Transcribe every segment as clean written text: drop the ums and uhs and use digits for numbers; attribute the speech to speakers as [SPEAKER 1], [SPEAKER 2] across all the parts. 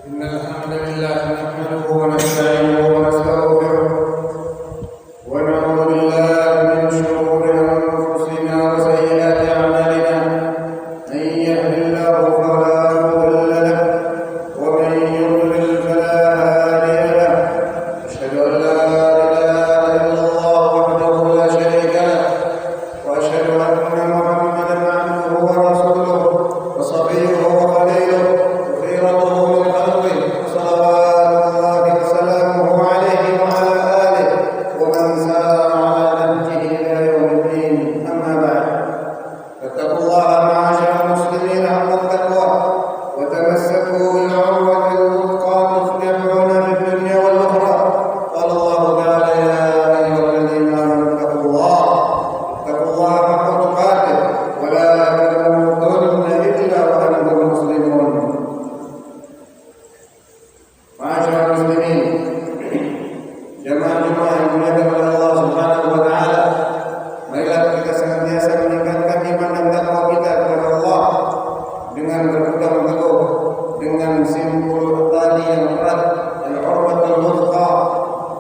[SPEAKER 1] إن الحمد لله نحمده ونستعينه ونستغفره ونعوذ بالله من شرور أنفسنا وسيئات أعمالنا من يهد الله فلا مضل له ومن يضلل فلا هادي له أشهد أن لا إله إلا الله وحده لا شريك له وأشهد أن محمدا عبده ورسوله وصفيه وخليله وخيرته من خلقه صلوات الله وسلامه عليه وعلى آله ومن سار على نهجه إلى يوم الدين. أما بعد، فاتقوا الله معاشر المسلمين حق التقوى وتمسكوا بالعروة الوثقى تفلحون في الدنيا والأخرى. قال الله تعالى: يا أيها الذين آمنوا اتقوا الله حق تقاته ولا تموتن إلا وأنتم مسلمون. Ma'asyiral muslimin, jemaah-jemaah yang dimuliakan oleh Allah Subhanahu wa taala, marilah kita senantiasa meningkatkan iman dan takwa kita kepada Allah dengan berpegang teguh dengan simpul tali yang erat, al-urwatul wuthqa,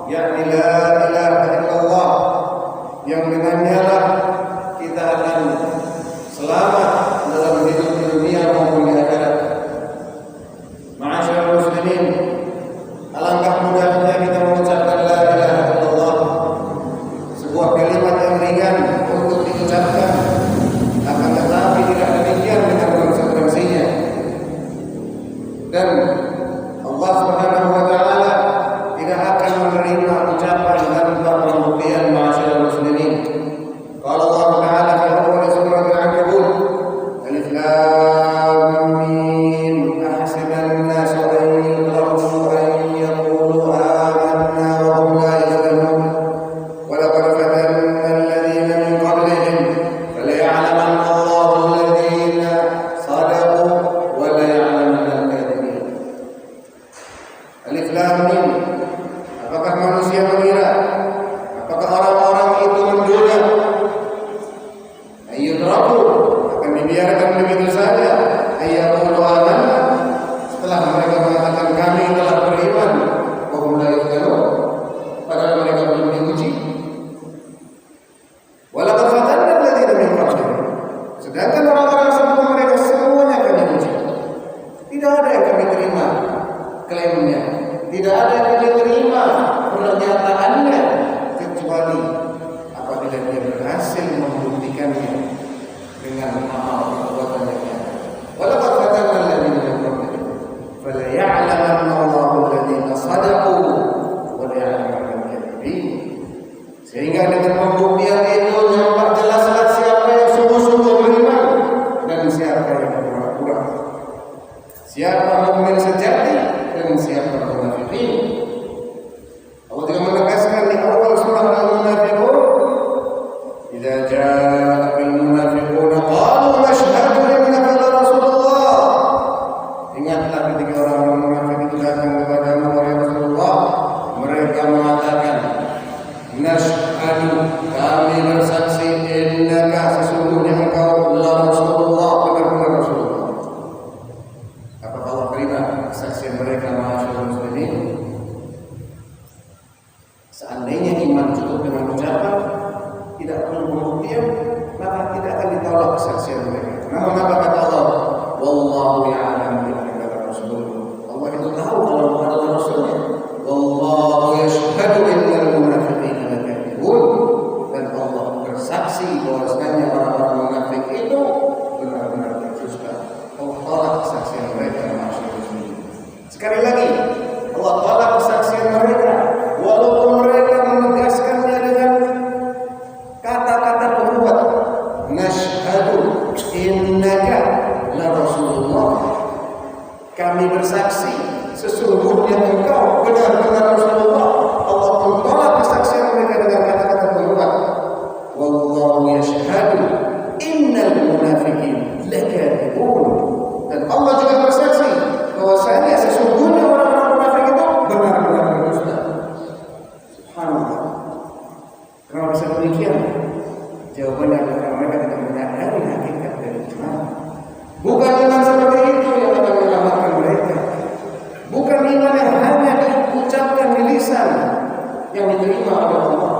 [SPEAKER 1] yakni la ilaha illallah, yang dengannya lah kita akan selamat dalam hidup di dunia maupun di akhirat. Ma'asyiral muslimin, alangkah mudahnya kita mengucapkan la ilaha illallah, sebuah kalimat yang ringan untuk diucapkan, akan tetapi tidak demikian dengan konsekuensinya. Dan Allah Subhanahu wa taala tidak akan menerima ucapan tanpa pembuktian. Ma'asyiral muslimin, qala Allah taala fi awwal surah Al-Ankabut, alif lam mim, ahasiban nasu an yutraku an yaqulu amanna wa hum la yuftanun wa laqad fatanna alladhina min qablihim falaya'lamanna Allahu alladhina sadaqu wa la ya'lamanna al-kadhibin. Alif lam mim. Apakah manusia mengira, apakah orang-orang itu menduga ayyudraku, akan dibiarkan begitu saja, ayyaqulu amanna, setelah mereka mengatakan kami telah beriman, wa hum la yuftanun, padahal mereka belum diuji. Wa laqad fatanna alladhina min qablihim, sedangkan orang-orang sebelum mereka semuanya kami uji. Tidak ada yang kami terima klaimnya, tidak ada yang kami terima pernyataannya, kecuali apabila dia berhasil membuktikannya dengan amal perbuatannya. Walaqad fatanna alladhina min qablihim fala ya'lamanna Allahu alladhina sadaqu wa la ya'lamanna al-kadhibin. Sehingga dengan pembuktian itu nampak jelaslah siapa yang sungguh-sungguh beriman dan siapa yang pura-pura, siapa mukmin sejati dan siapa munafikin. Allah juga menegaskan di awal surah Al-Munafiqun, idza ja'akal munafiquna qalu nashhadu innaka la rasulullah. Ingatlah ketika orang-orang munafik itu datang kepadamu wahai Rasulullah, mereka mengatakan, nashhadu, kami bersaksi, innaka, sesungguhnya engkau la rasulullah, benar-benar Rasulullah. Apakah Allah terima kesaksian mereka? Ma'asyiral muslimin, seandainya iman cukup dengan ucapan, tidak perlu pembuktian, maka tidak akan ditolak kesaksian mereka. Namun apa kata Allah? Wallahu ya'lamu innaka la rasulullah. Allah itu tahu kalau engkau adalah rasulnya. Wallahu yashhadu innal munafiqina lakadzibun. Dan Allah bersaksi bahwasanya orang-orang munafik itu benar-benar berdusta. Allah tolak kesaksian mereka. Ma'asyiral muslimin, sekali lagi Allah tolak kesaksian mereka, walaupun mereka menegaskannya dengan kata-kata pembuat, nashhadu innaka la rasulullah, kami bersaksi sesungguhnya engkau benar-benar Rasulullah. Allah tolak kesaksian mereka dengan kata-kata pembuat, wallahu yashhadu innal munafiqin lakadzibun. Dan Allah juga bersaksi bahwasanya sesungguhnya orang-orang munafik itu benar-benar berdusta. Subhanallah. Kenapa bisa demikian? Jawabannya adalah mereka tidak menyadari hakikat dari iman. Bukan iman seperti itu yang akan menyelamatkan mereka. Bukan diucapkan di lisan yang diterima oleh Allah.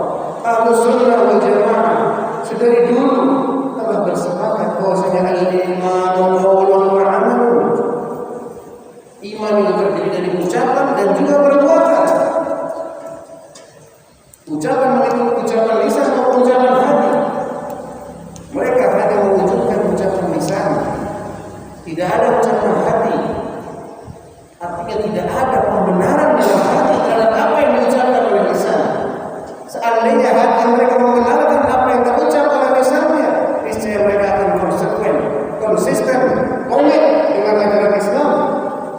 [SPEAKER 1] Ahlus sunnah wal jamaah sedari dulu telah bersepakat bahwasanya al-iman qaulun wa amalun. Iman itu terdiri dari ucapan dan juga perbuatan. Ucapan meliputi ucapan lisan maupun ucapan hati. Mereka hanya mewujudkan ucapan lisan, tidak ada ucapan hati. Artinya tidak ada pembenaran dalam hati terhadap apa yang diucapkan oleh lisan. Seandainya hati mereka membenarkan apa yang terucap oleh lisannya, niscaya mereka akan konsisten, komit dengan ajaran Islam.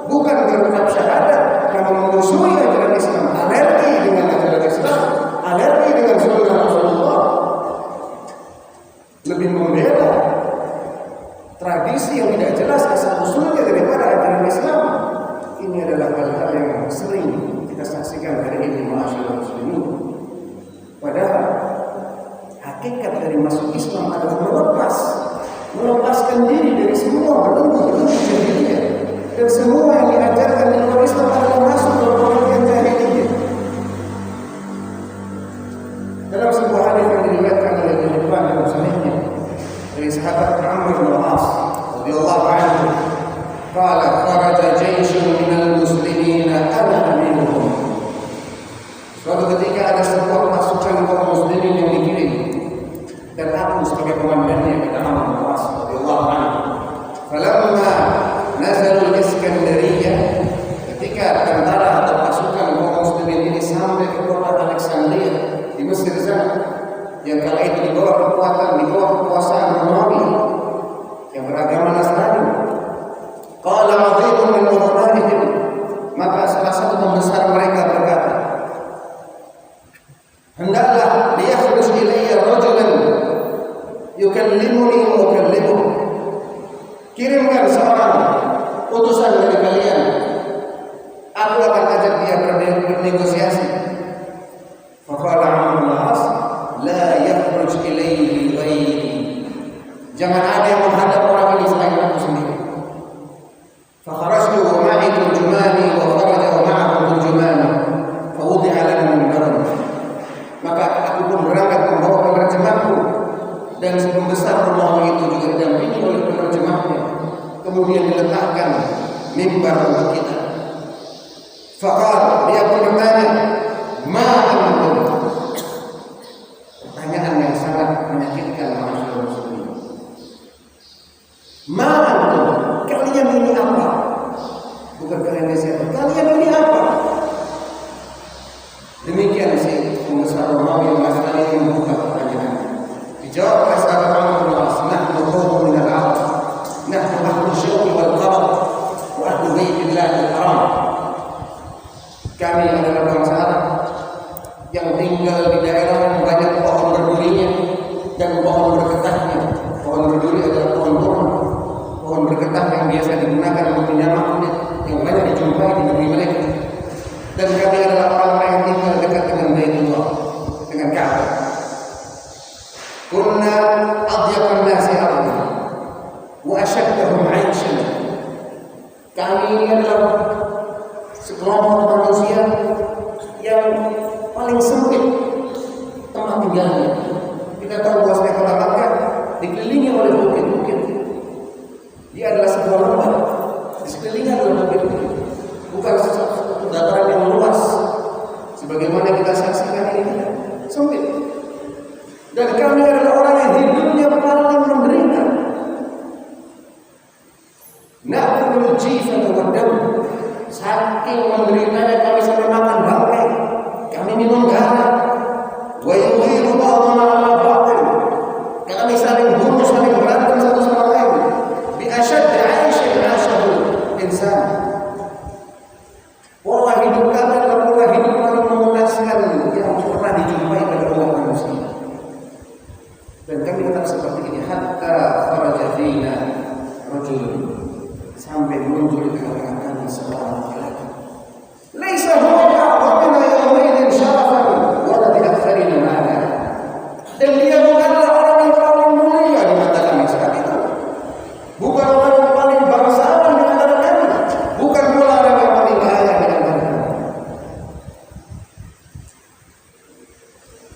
[SPEAKER 1] Bukan berucap syahadat karena memusuhi ajaran Islam, alergi dengan ajaran Islam, alergi dengan sunnah Rasulullah, lebih membela tradisi yang tidak jelas asal usulnya daripada ajaran Islam. Ini adalah hal-hal yang sering kita saksikan hari ini, ma'asyiral muslimin. Padahal hakikat dari masuk Islam adalah melepaskan diri dari semua belenggu jahiliyah, dan semua yang diajarkan di luar Islam adalah masuk dalam pengertian jahiliyah. Dalam sebuah hadis yang diriwayatkan oleh Ibnu Hibban dalam sahihnya dari sahabat Amr bin Al-As radhiyallahu anhu, qala kharaja jayshun minal muslimin ana aminuhum. Suatu ketika ada sebuah pasukan kaum muslimin yang dikirim dan aku sebagai komandannya, kata Amr bin Al-As radhiyallahu anhu. Falamma nazalul Iskandariyah, ketika tentara atau pasukan kaum muslimin ini sampai ke kota Alexandria di Mesir sana, yang kala itu di bawah kekuasaan Romawi yang beragama Nasrani. Qala adhibun min mudhanihim, maka salah satu pembesar mereka berkata, hendaklah liyakhruj ilayya rajulan yukallimuni wa ukallimuh, kirimkan seorang utusan dari kalian, aku akan ajak dia bernegosiasi. Faqala Amr bin Al-As, la yakhruj ilayhi ghairi, jangan ada yang menghadap orang ini selain aku sendiri. Fakharajtu wa ma'i turjumani wa kharaja wa ma'ahu turjumani fa wudi'a lana minbaran, maka aku pun berangkat membawa penerjemahku dan si pembesar Romawi itu juga didampingi oleh penerjemahnya. Kemudian diletakkan mimbar untuk kita. Faqal, dia pun bertanya, ma antum? Pertanyaan yang sangat menyakitkan masyarakat muslimin. Ma antum? Kalian ini apa? Bukan kalian ini siapa? Kalian ini apa? Demikian si pembesar Romawi yang masih ini membuka pertanyaan. Dijawab oleh sahabat Amr bin Al-As, nahnu qawmun min al-'arab, nahnu ahlu syauqi wal qarab wa ahlu baitillahi al-haram. Kami adalah bangsa Arab yang tinggal di daerah yang banyak pohon berdurinya dan pohon bergetahnya. Pohon berduri adalah pohon kurma, pohon bergetah yang biasa digunakan untuk penyama kulit yang banyak dijumpai di negeri mereka. Dan kami adalah orang-orang yang tinggal dekat dengan Baitullah, dengan Ka'bah. Kunna adyaqan nasi arda wa ashaddahum 'aishan. Kami ini adalah sekelompok manusia yang paling sempit tempat tinggalnya. Kita tahu bahwa kota Makkah dikelilingi oleh bukit-bukit. Dia adalah sebuah lembah, di sekelilingnya adalah bukit-bukit. Bukan sesuatu dataran yang luas sebagaimana kita saksikan ini, sempit. Dan kami adalah orang yang hidupnya paling menderita. Na'kul jifata wa dam, saking menderitanya kami sampai makan bangkai, kami minum darah. Wa yughiru ba'dhum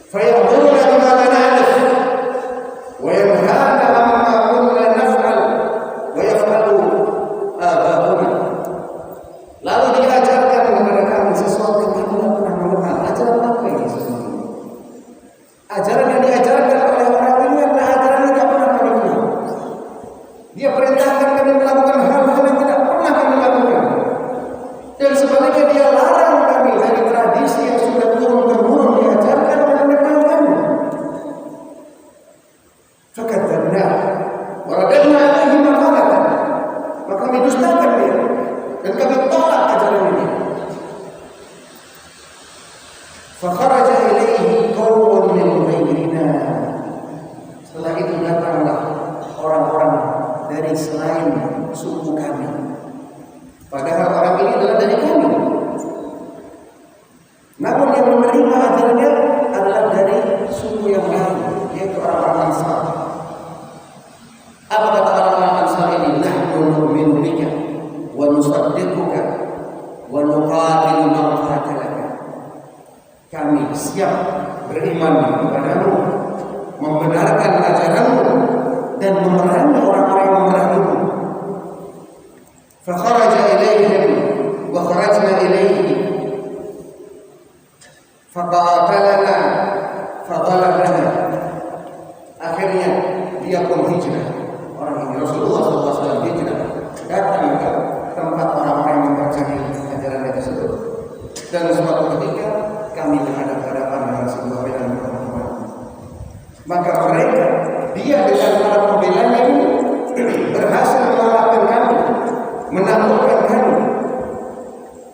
[SPEAKER 1] fayamuruna bima la na'rif wa yanhana amma kunna naf'al wa yaf'alu abauna. Lalu diajarkan kepada kami sesuatu yang kami tidak pernah melakukan. Ajaran apa ini sesungguhnya? Ajaran yang diajarkan oleh orang ini adalah ajaran yang tidak pernah kami kenal. Dia perintahkan kami melakukan hal-hal yang tidak pernah kami lakukan. Dan sebaliknya dia larang kami dari tradisi yang sudah turun-temurun diajarkan oleh nenek moyang kami. Fakadzabna wa radadna alaihi ma qalatan. Maka kami dustakan dia dan kami tolak ajaran ini. Fakharaja ilaihi qaumun min ghairina. Setelah itu datanglah orang-orang dari selain suku kami. Padahal orang ini adalah dari kami. Namun yang menerima ajarannya adalah dari suku yang lain, yaitu orang-orang Ansar. Apa kata orang-orang Ansar ini? Nahnu nu'minu bika wa nusaddiquka wa nuqatilu man qatalaka. Kami siap beriman kepadamu, membenarkan ajaranmu dan memerangi orang-orang yang memerangimu. Fakharaja ilaihim wa kharajna ilaihi faqatalana fadhalabana. Akhirnya dia pun hijrah. Orang ini Rasulullah SAW hijrah datang ke tempat orang-orang yang mempercayai ajaran tersebut. Dan suatu ketika kami berhadapan dengan sebuah medan pertempuran. Maka mereka, dia dengan para pembelanya ini berhasil mengalahkan kami, menaklukkan kami.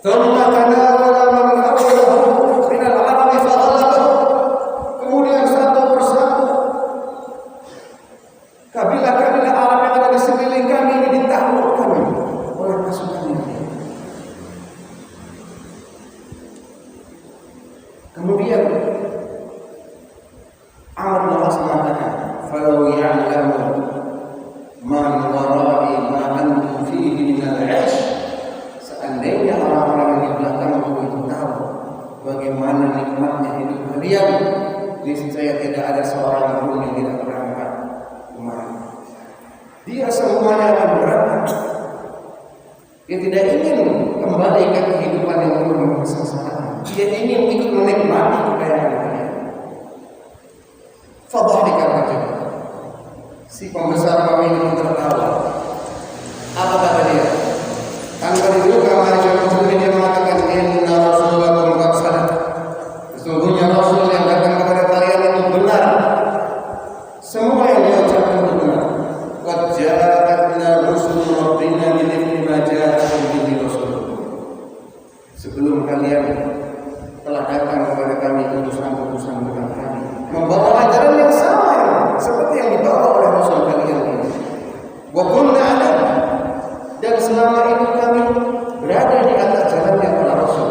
[SPEAKER 1] Thumma tanawala man hawlahu min al-arabi faghalabahum. Kemudian satu persatu kabilah-kabilah Arab yang ada di sekeliling kami ini ditaklukkan oleh pasukan ini. Kemudian Amr bin As mengatakan, "Falau ya'lamu man wara'i ma antum fihi min al-'aish." Seandainya orang-orang yang di belakangku itu tahu bagaimana nikmatnya hidup kalian, niscaya tidak ada seorang pun yang tidak berangkat kemarin. Dia semuanya akan berangkat. Dia tidak ingin kembali ke kehidupan yang penuh dengan kesengsaraan. Dia ingin ikut menikmati kekayaan dunia. Fadhahika rajul. Si pembesar kami ini tertawa. Apa kata dia? Tanpa diduga masyarakat dia mengatakan, "Inna rasulakum qad sadaq." Sesungguhnya Rasul yang datang kepada kalian itu benar. Semua yang dia ucapkan itu benar. Qad ja'atna rusul rabbina bimithli ma ja'akum bihi rasul. Sebelum kalian telah datang kepada kami utusan-utusan Tuhan kami, membawa ajaran yang sama seperti yang dibawa oleh Rasul kalian ini. Wa kunna ala, dan selama itu kami berada di atas jalannya para Rasul.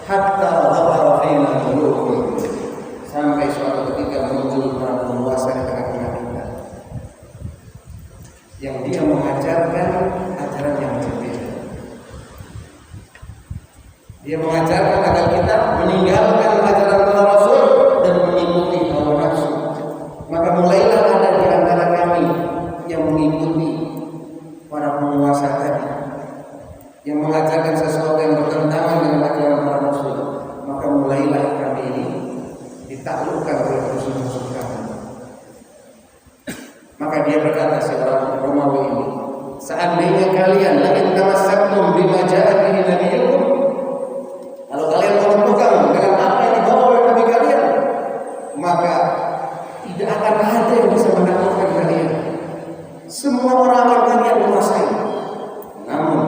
[SPEAKER 1] Hatta dhahara fina qulubuhum, sampai suatu ketika muncul para penguasa di tengah-tengah kita yang dia mengajarkan ajaran yang berbeda. Dia mengajarkan agar kita meninggalkan ajaran para Rasul dan mengikuti hawa nafsu. Maka mulailah ada di antara kami yang mengikuti para penguasa tadi, yang mengajarkan sesuatu yang bertentangan dengan ajaran para Rasul. Maka mulailah kami ini ditaklukkan oleh musuh-musuh kami. Maka dia berkata, si orang Romawi ini, seandainya kalian la in tamassaktum bima ja'a bihi nabiyyukum, kalau kalian mau berpegang dengan apa yang dibawa oleh Nabi kalian, maka tidak akan ada yang bisa menaklukkan kalian. Semua orang akan kalian menguasai. Namun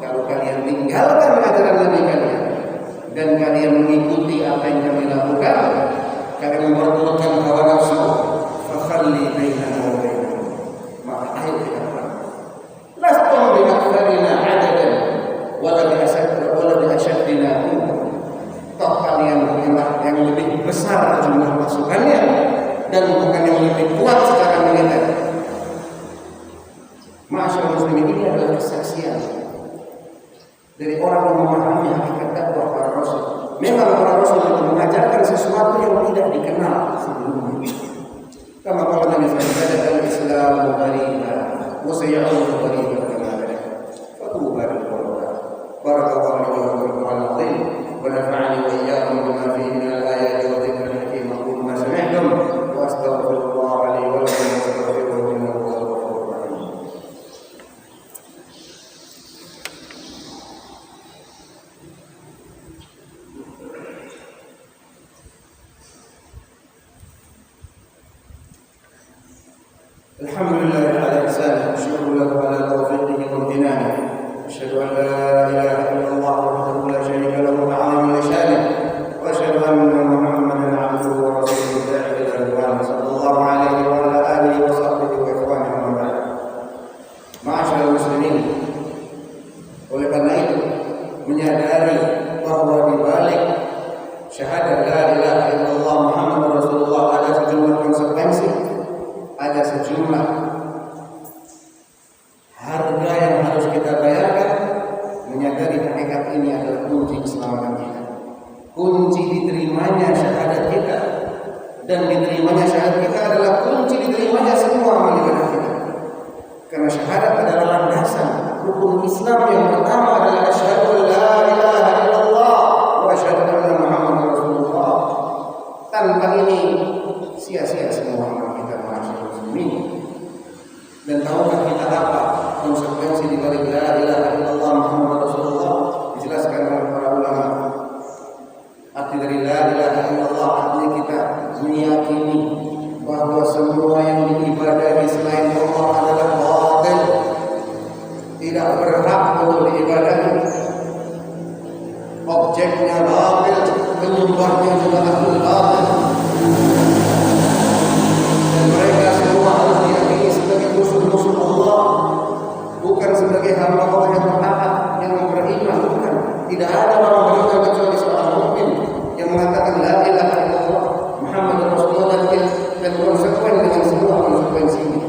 [SPEAKER 1] kalau kalian tinggalkan ajaran Nabi kalian dan kalian mengikuti apa yang kami lakukan, kalian memperturutkan hawa nafsu, fakhalli bainana wa bainahum, maka ayo kita perang. Lastum bi aktsarina adadan wala bi tidak dikenal sebelumnya. Kama qala Nabi sallallahu alaihi wasallam, al-Islamu ghariban wa sayaudu ghariban kama bada. Fatuba lil qurba. Barakallahu li wa lakum fil Qur'anil wa nafa'ani wa iyyakum bima fihi min al-ayati wa dhikril hakim. Aqulu ma sami'tum wa astaghfirullah li wa lakum wastaghfiruhu innahu huwal ghafurur rahim. Alhamdulillah ala ihsanihi, syukur lahu ala taufiqihi wa imtinanihi. Asyhadu an la ilaha illallah wahdahu la syarika lahu ta'ziman li syanihi wa asyhadu anna Muhammadan 'abduhu wa rasuluhu da'i ila ridwan sallallahu alaihi wa ala alihi wa sahbihi wa ikhwanihi wa ba'd. Ma'asyiral muslimin, oleh karena itu menyadari bahwa di balik syahadat la ilaha illallah Muhammadur Rasulullah ada sejumlah konsekuensi, ada sejumlah harga yang harus kita bayarkan. Menyadari hakikat ini adalah kunci keselamatan kita, kunci diterimanya syahadat kita, dan diterimanya syahadat kita adalah kunci diterimanya semua amal ibadah kita. Karena syahadat adalah landasan rukun Islam yang pertama adalah asyhadu an la ilaha illallah wa asyhadu anna Muhammadar Rasulullah. Tanpa ini sia-sia semua amal kita, masyaallah muslimin. Dan tahukah kita apa konsekuensi di balik la ilaha illallah Muhammadar Rasulullah? Dijelaskan oleh para ulama. Arti dari la ilaha illallah artinya kita meyakini bahwa semua yang diibadahi selain Allah adalah batil, tidak berhak untuk diibadahi. Objeknya batil, penyembahnya juga ahlul batil. Dan mereka semua harus diyakini sebagai musuh-musuh Allah, bukan sebagai hamba Allah yang taat, yang beriman, bukan. Tidak ada orang beriman kecuali seorang mukmin yang mengatakan la ilaha illallah Muhammadur Rasulullah dan konsekuen dengan semua konsekuensinya.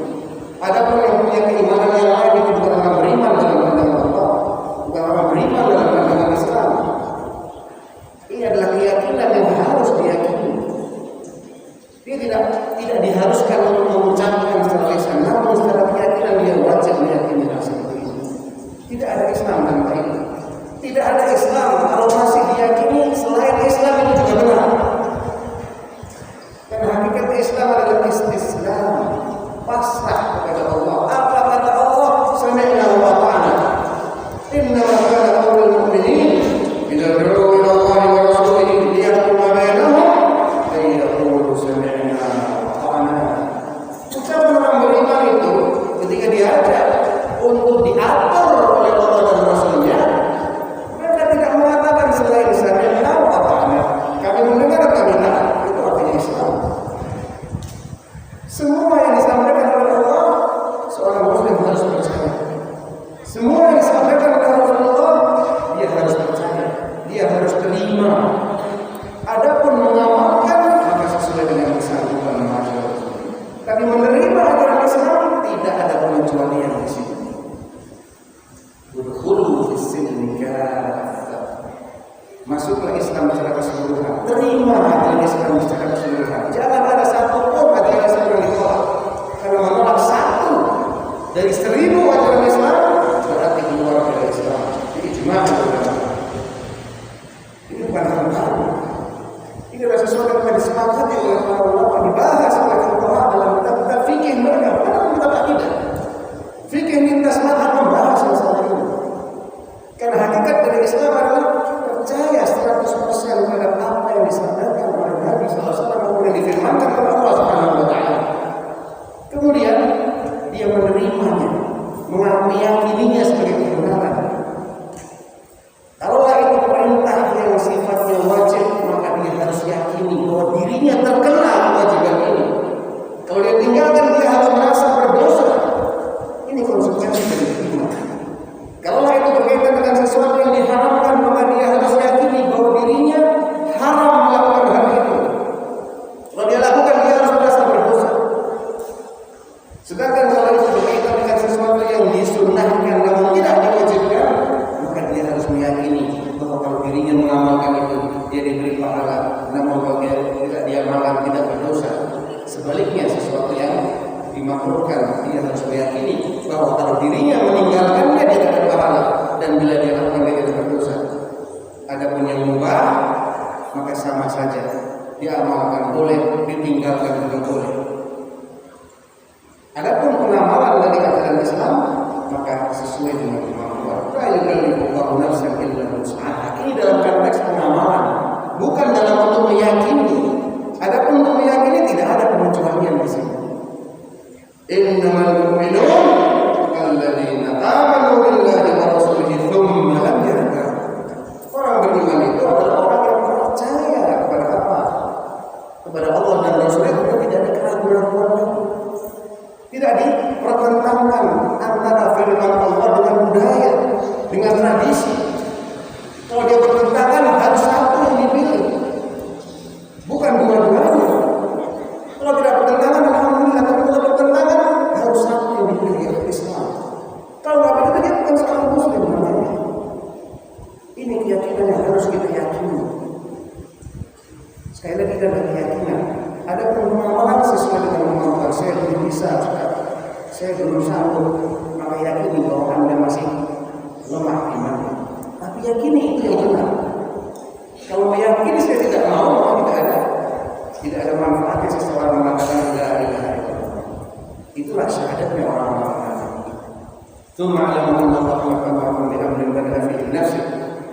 [SPEAKER 1] Adapun yang punya keimanan yang lain itu bukan orang beriman dalam pandangan Allah, bukan orang beriman dalam pandangan Islam. Ini adalah keyakinan yang harus diyakini. Dia tidak diharuskan untuk mengucapkan secara lisan, namun secara keyakinan dia wajib meyakini hal seperti ini. Tidak ada Islam tanpa ini. Tidak ada Islam kalau masih diyakini selain Islam itu juga benar. Karena hakikat Islam adalah istislam, pasrah kepada Allah. Apa kata Allah? Sami'na wa ata'na. Inna ma kana qaulul mu'minin idza du'u ila Allahi wa rasulihi liyahkuma bainahum ay yaqulu sami'na wa ata'na. Ucapan orang beriman itu ketika diajak untuk diatur oleh Allah dan Rasulnya, mereka tidak mengatakan selain sami'na wa ata'na. Kami mendengar, kami taat. Itu artinya Islam. Semua yang disampaikan oleh Allah, seorang muslim harus percaya. Semua yang disampaikan oleh Rasulullah, dia harus percaya, dia harus terima. Adapun mengamalkan maka sesuai dengan kesanggupan masyarakat. Tapi menerima ajaran Islam tidak ada pengecualian di sini. Udkhulu fis-silmi kaffah. Masuklah Islam secara keseluruhan. Terima ajaran Islam secara keseluruhan. Jangan ada satu pun ajaran Islam yang ditolak. Kalau menolak satu dari 1000 ajaran Islam, berarti keluar dari Islam. Jadi ijma' ulama. Ini bukan hal baru. Ini adalah sesuatu yang disepakati oleh para ulama, dibahas oleh fuqaha dalam kitab fikih mereka, bukan kitab akidah. Fikih lintas mazhab membahas masalah ini. Karena hakikat dari Islam adalah percaya 100% terhadap apa yang disampaikan oleh Nabi SAW kemudian difirmankan oleh Allah Subhanahu wa taala. Kemudian dia menerimanya, meyakininya sebagai kebenaran. Kalau itu perintah yang sifatnya wajib, maka dia harus yakini bahwa dirinya terkena kewajiban ini. Kalau dia tinggalkan, dia harus merasa berdosa. Ini konsekuensi dari iman. Kalau itu berkaitan dengan sesuatu yang diharamkan, maka dia harus yakini bahwa dirinya haram melakukan hal itu. Kalau dia lakukan, dia harus merasa berdosa. Sedangkan kalau itu berkaitan dengan sesuatu yang disunnahkan namun tidak diwajibkan, maka dia harus meyakini bahwa kalau dirinya mengamalkan itu, dia diberi pahala. Namun kalau dia tidak diamalkan, bahwa kalau dirinya meninggalkannya dia dapat pahala, dan bila dia lakukan dia tidak berdosa. Adapun yang mubah maka sama saja, diamalkan boleh, ditinggalkan juga boleh. Adapun pengamalan dari ajaran Islam maka sesuai dengan kemampuan. La yukallifullahu nafsan illa wus'aha. Ini dalam konteks pengamalan, bukan dalam untuk meyakini. Adapun untuk meyakini tidak ada pengecualian di sini. Innamal mu'minun alladzina amanu billahi wa rasulihi tsumma lam yartabu. Orang beriman itu adalah orang yang percaya kepada apa? Kepada Allah dan Rasulnya, tidak ada keraguan-keraguan. Tidak dipertentangkan antara firman Allah dengan budaya, dengan tradisi. Kalau dia bertentangan harus satu yang dipilih, bukan dua-duanya. Kalau tidak bertentangan alhamdulillah, tapi kalau bertentangan harus satu yang dipilih, yaitu Islam. Kalau nggak begitu dia bukan seorang muslim namanya. Ini keyakinan yang harus kita yakini. Sekali lagi dalam keyakinan, ada pengamalan sesuai dengan kemampuan. Saya belum bisa, saya belum sanggup, maka yakini bahwa Anda masih lemah imannya. Tapi yakini itu yang benar. Kalau meyakini saya tidak mau, maka tidak ada manfaatnya seseorang mengatakan la ilaha illallah. Itulah syahadatnya orang-orang kafir. Tsumma 'alama Allah maqamakum bi amrin bada'a fi nafsi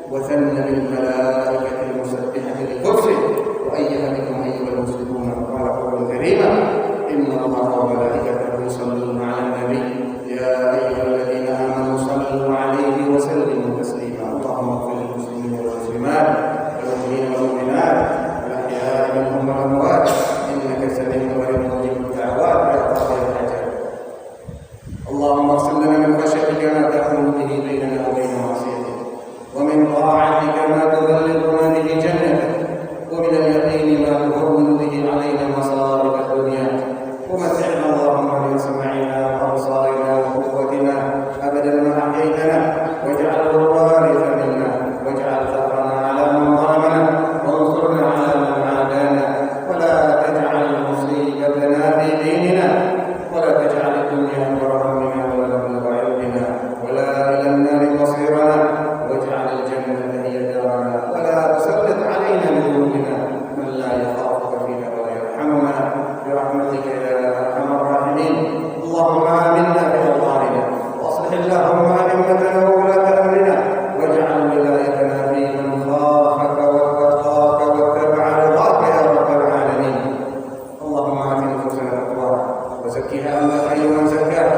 [SPEAKER 1] wa thanna bil malaikati al-musabbihati li qudsi wa ayyuha bikum ayyuhal muslimuna qala qawlan karima inna Allaha wa malaikatahu yusalluna 'alan nabi ya ayyuhalladzina amanu sallu 'alaihi wa sallimu taslima. Allahumma ighfir lil muslimina wal muslimat wal mu'minina wal mu'minat wal ahya'i minhum wal amwat innaka sami'un qaribun mujibud da'awat ya qadiyal hajat. Allahumma ighfir lana min khashyatika ma tahulu bihi bainana wa bain ma'siyatik wa min ta'atika ma tuballighuna bihi jannatak wa min al-yaqini ma tuhawwinu bihi 'alaina masa'ib ad-dunya wa mat'ina Allahumma bi asma'ina wa absarina wa quwwatina abadan ma ahyaytana waj'alhu waritha minna waj'al tharana 'ala man zalamana wansurna 'ala man 'adana wa la taj'al musibatana fi dinina wa la taj'al ad-dunya akbar hammina wa la mablagha 'ilmina wa la ila an-nari masirana waj'al al-jannata hiya darana wa la tusallit 'alaina bi dhunubina man la yakhafuka fina wa la yarhamuna bi rahmatika ya arhamar rahimin. Allahumma aminna fi awtanina wa aslih Allahumma a'immatana wa ulata amrina waj'al wilayatana fi man khafaka wa wattaqaka wa tabi'a ridaka ya rabbal alamin. Allahumma ati nufusana taqwaha wa zakkiha anta khayru man zakkaha